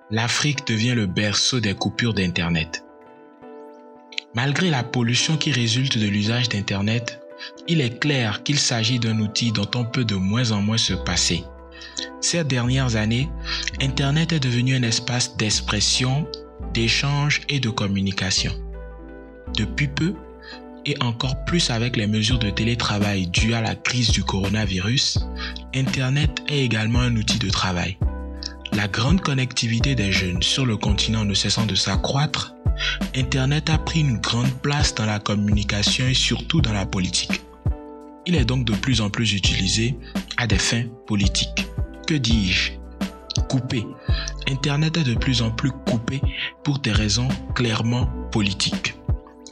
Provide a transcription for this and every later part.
l'Afrique devient le berceau des coupures d'Internet. Malgré la pollution qui résulte de l'usage d'Internet, il est clair qu'il s'agit d'un outil dont on peut de moins en moins se passer. Ces dernières années, Internet est devenu un espace d'expression, d'échange et de communication. Depuis peu, et encore plus avec les mesures de télétravail dues à la crise du coronavirus, Internet est également un outil de travail. La grande connectivité des jeunes sur le continent ne cessant de s'accroître, Internet a pris une grande place dans la communication et surtout dans la politique. Il est donc de plus en plus utilisé à des fins politiques. Que dis-je? Coupé. Internet est de plus en plus coupé pour des raisons clairement politiques.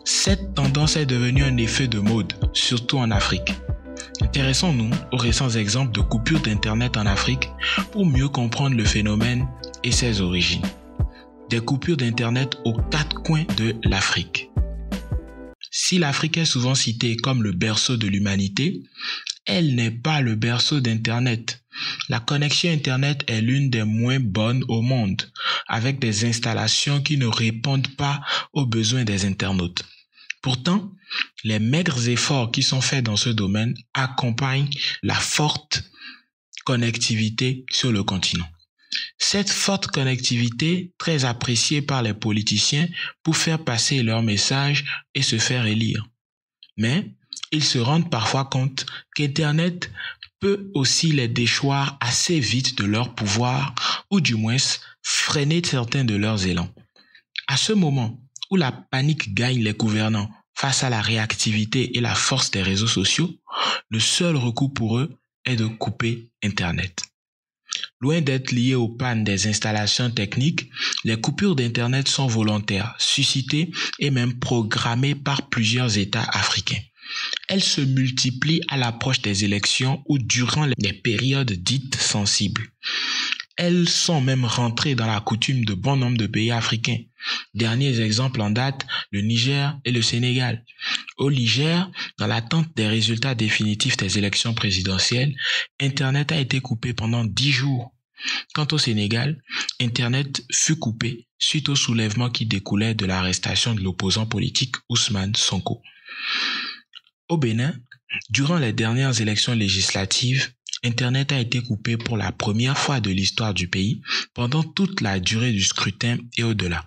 Cette tendance est devenue un effet de mode, surtout en Afrique. Intéressons-nous aux récents exemples de coupures d'Internet en Afrique pour mieux comprendre le phénomène et ses origines. Des coupures d'Internet aux quatre coins de l'Afrique. Si l'Afrique est souvent citée comme le berceau de l'humanité, elle n'est pas le berceau d'Internet. La connexion Internet est l'une des moins bonnes au monde, avec des installations qui ne répondent pas aux besoins des internautes. Pourtant, les maigres efforts qui sont faits dans ce domaine accompagnent la forte connectivité sur le continent. Cette forte connectivité, très appréciée par les politiciens pour faire passer leurs messages et se faire élire. Mais ils se rendent parfois compte qu'Internet peut aussi les déchoir assez vite de leur pouvoir ou du moins freiner certains de leurs élans. À ce moment où la panique gagne les gouvernants face à la réactivité et la force des réseaux sociaux, le seul recours pour eux est de couper Internet. Loin d'être liées aux pannes des installations techniques, les coupures d'Internet sont volontaires, suscitées et même programmées par plusieurs États africains. Elles se multiplient à l'approche des élections ou durant les périodes dites sensibles. Elles sont même rentrées dans la coutume de bon nombre de pays africains. Derniers exemples en date, le Niger et le Sénégal. Au Niger, dans l'attente des résultats définitifs des élections présidentielles, Internet a été coupé pendant 10 jours. Quant au Sénégal, Internet fut coupé suite au soulèvement qui découlait de l'arrestation de l'opposant politique Ousmane Sonko. Au Bénin, durant les dernières élections législatives, Internet a été coupé pour la première fois de l'histoire du pays pendant toute la durée du scrutin et au-delà.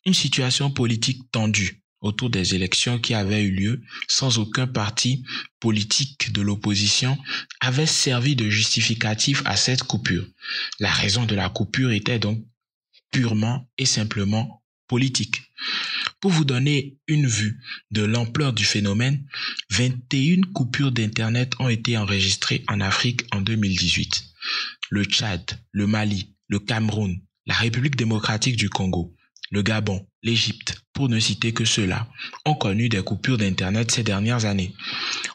Une situation politique tendue autour des élections qui avaient eu lieu sans aucun parti politique de l'opposition avait servi de justificatif à cette coupure. La raison de la coupure était donc purement et simplement politique. Pour vous donner une vue de l'ampleur du phénomène, 21 coupures d'Internet ont été enregistrées en Afrique en 2018. Le Tchad, le Mali, le Cameroun, la République démocratique du Congo, le Gabon, l'Égypte, pour ne citer que ceux-là, ont connu des coupures d'Internet ces dernières années.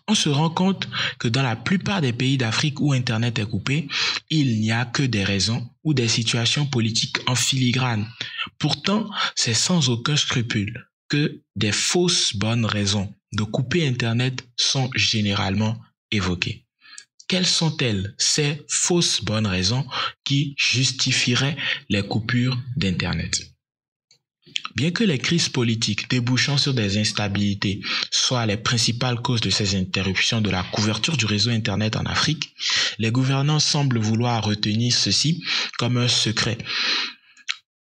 On se rend compte que dans la plupart des pays d'Afrique où Internet est coupé, il n'y a que des raisons ou des situations politiques en filigrane. Pourtant, c'est sans aucun scrupule que des fausses bonnes raisons de couper Internet sont généralement évoquées. Quelles sont-elles, ces fausses bonnes raisons qui justifieraient les coupures d'Internet ? Bien que les crises politiques débouchant sur des instabilités soient les principales causes de ces interruptions de la couverture du réseau Internet en Afrique, les gouvernants semblent vouloir retenir ceci comme un secret.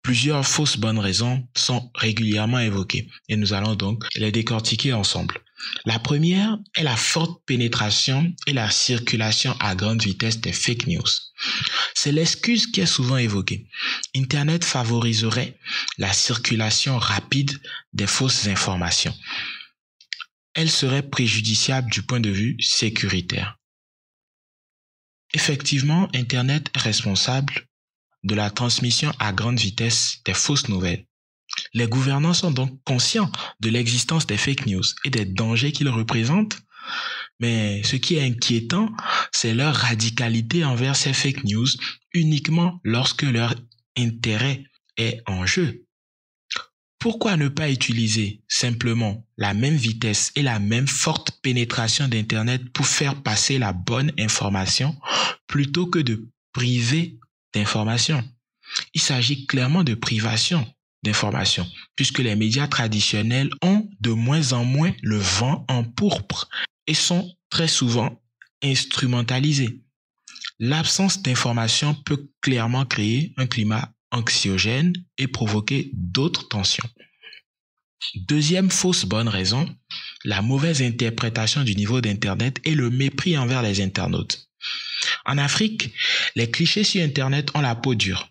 Plusieurs fausses bonnes raisons sont régulièrement évoquées et nous allons donc les décortiquer ensemble. La première est la forte pénétration et la circulation à grande vitesse des fake news. C'est l'excuse qui est souvent évoquée. Internet favoriserait la circulation rapide des fausses informations. Elle serait préjudiciable du point de vue sécuritaire. Effectivement, Internet est responsable de la transmission à grande vitesse des fausses nouvelles. Les gouvernants sont donc conscients de l'existence des fake news et des dangers qu'ils représentent. Mais ce qui est inquiétant, c'est leur radicalité envers ces fake news uniquement lorsque leur intérêt est en jeu. Pourquoi ne pas utiliser simplement la même vitesse et la même forte pénétration d'Internet pour faire passer la bonne information plutôt que de priver d'informations? Il s'agit clairement de privation d'information, puisque les médias traditionnels ont de moins en moins le vent en pourpre et sont très souvent instrumentalisés. L'absence d'information peut clairement créer un climat anxiogène et provoquer d'autres tensions. Deuxième fausse bonne raison, la mauvaise interprétation du niveau d'Internet et le mépris envers les internautes. En Afrique, les clichés sur Internet ont la peau dure.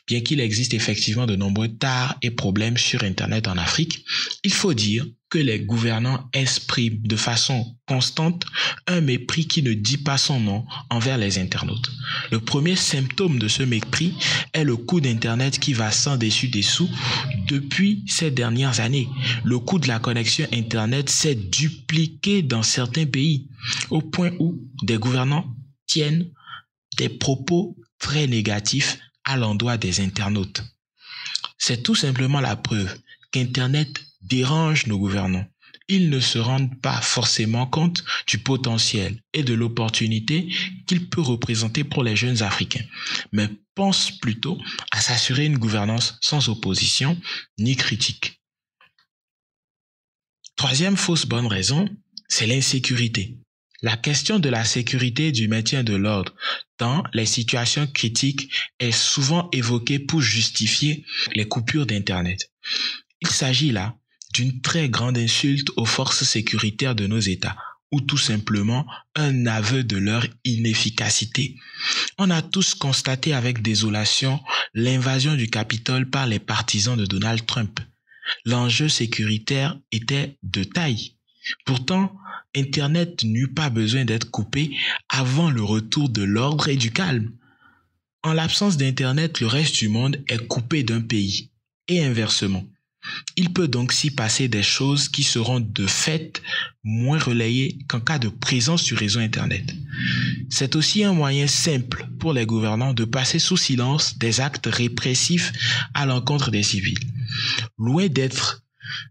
Bien qu'il existe effectivement de nombreux tares et problèmes sur Internet en Afrique, il faut dire que les gouvernants expriment de façon constante un mépris qui ne dit pas son nom envers les internautes. Le premier symptôme de ce mépris est le coût d'Internet qui va sans dessus dessous depuis ces dernières années. Le coût de la connexion Internet s'est dupliqué dans certains pays, au point où des gouvernants tiennent des propos très négatifs à l'endroit des internautes. C'est tout simplement la preuve qu'Internet dérange nos gouvernants. Ils ne se rendent pas forcément compte du potentiel et de l'opportunité qu'il peut représenter pour les jeunes Africains, mais pensent plutôt à s'assurer une gouvernance sans opposition ni critique. Troisième fausse bonne raison, c'est l'insécurité. La question de la sécurité et du maintien de l'ordre dans les situations critiques est souvent évoquée pour justifier les coupures d'Internet. Il s'agit là d'une très grande insulte aux forces sécuritaires de nos États, ou tout simplement un aveu de leur inefficacité. On a tous constaté avec désolation l'invasion du Capitole par les partisans de Donald Trump. L'enjeu sécuritaire était de taille. Pourtant, Internet n'eut pas besoin d'être coupé avant le retour de l'ordre et du calme. En l'absence d'Internet, le reste du monde est coupé d'un pays, et inversement. Il peut donc s'y passer des choses qui seront de fait moins relayées qu'en cas de présence du réseau Internet. C'est aussi un moyen simple pour les gouvernants de passer sous silence des actes répressifs à l'encontre des civils. Loin d'être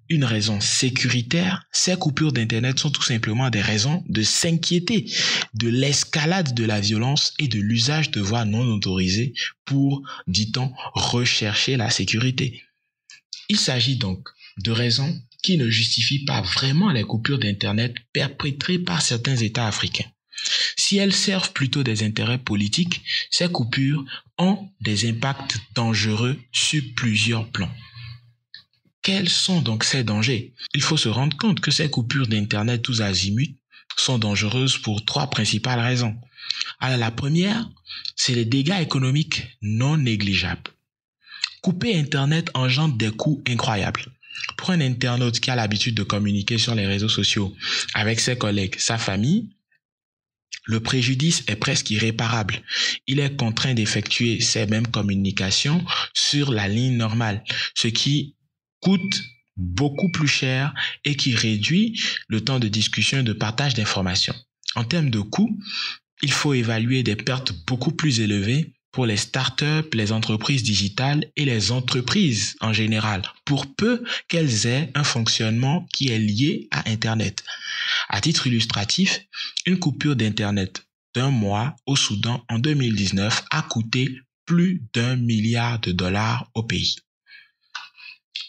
une raison sécuritaire, ces coupures d'Internet sont tout simplement des raisons de s'inquiéter de l'escalade de la violence et de l'usage de voies non autorisées pour, dit-on, rechercher la sécurité. Il s'agit donc de raisons qui ne justifient pas vraiment les coupures d'Internet perpétrées par certains États africains. Si elles servent plutôt des intérêts politiques, ces coupures ont des impacts dangereux sur plusieurs plans. Quels sont donc ces dangers? Il faut se rendre compte que ces coupures d'Internet tous azimuts sont dangereuses pour trois principales raisons. Alors la première, c'est les dégâts économiques non négligeables. Couper Internet engendre des coûts incroyables. Pour un internaute qui a l'habitude de communiquer sur les réseaux sociaux avec ses collègues, sa famille, le préjudice est presque irréparable. Il est contraint d'effectuer ces mêmes communications sur la ligne normale, ce qui coûte beaucoup plus cher et qui réduit le temps de discussion et de partage d'informations. En termes de coûts, il faut évaluer des pertes beaucoup plus élevées pour les startups, les entreprises digitales et les entreprises en général, pour peu qu'elles aient un fonctionnement qui est lié à Internet. À titre illustratif, une coupure d'Internet d'1 mois au Soudan en 2019 a coûté plus d'1 milliard de dollars au pays.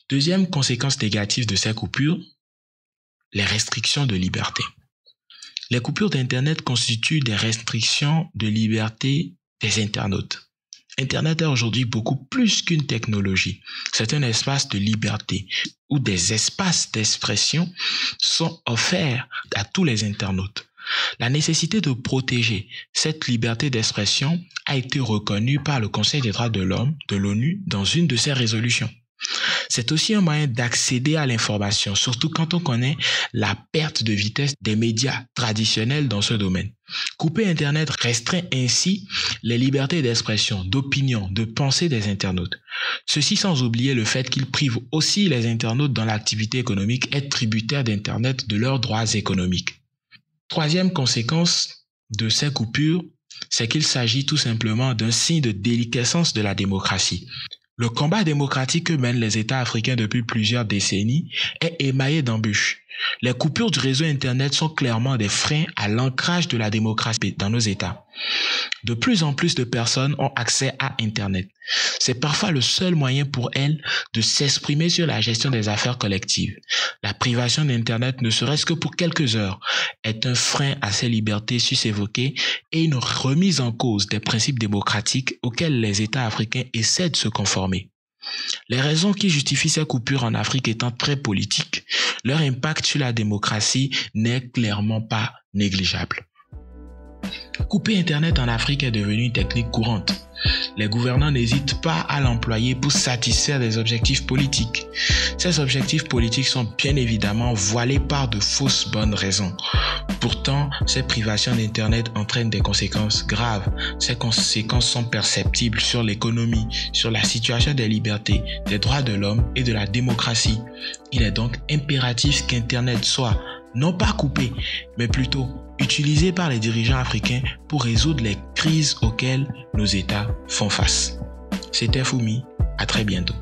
Deuxième conséquence négative de ces coupures, les restrictions de liberté. Les coupures d'Internet constituent des restrictions de liberté des internautes. Internet est aujourd'hui beaucoup plus qu'une technologie. C'est un espace de liberté où des espaces d'expression sont offerts à tous les internautes. La nécessité de protéger cette liberté d'expression a été reconnue par le Conseil des droits de l'homme de l'ONU dans une de ses résolutions. C'est aussi un moyen d'accéder à l'information, surtout quand on connaît la perte de vitesse des médias traditionnels dans ce domaine. Couper Internet restreint ainsi les libertés d'expression, d'opinion, de pensée des internautes. Ceci sans oublier le fait qu'il prive aussi les internautes dans l'activité économique et tributaires d'Internet de leurs droits économiques. Troisième conséquence de ces coupures, c'est qu'il s'agit tout simplement d'un signe de déliquescence de la démocratie. Le combat démocratique que mènent les États africains depuis plusieurs décennies est émaillé d'embûches. Les coupures du réseau Internet sont clairement des freins à l'ancrage de la démocratie dans nos États. De plus en plus de personnes ont accès à Internet. C'est parfois le seul moyen pour elles de s'exprimer sur la gestion des affaires collectives. La privation d'Internet, ne serait-ce que pour quelques heures, est un frein à ces libertés sus-évoquées et une remise en cause des principes démocratiques auxquels les États africains essaient de se conformer. Les raisons qui justifient ces coupures en Afrique étant très politiques, leur impact sur la démocratie n'est clairement pas négligeable. Couper Internet en Afrique est devenu une technique courante. Les gouvernants n'hésitent pas à l'employer pour satisfaire des objectifs politiques. Ces objectifs politiques sont bien évidemment voilés par de fausses bonnes raisons. Pourtant, ces privations d'Internet entraînent des conséquences graves. Ces conséquences sont perceptibles sur l'économie, sur la situation des libertés, des droits de l'homme et de la démocratie. Il est donc impératif qu'Internet soit non pas coupé, mais plutôt utilisé par les dirigeants africains pour résoudre les crises auxquelles nos États font face. C'était Fumi, à très bientôt.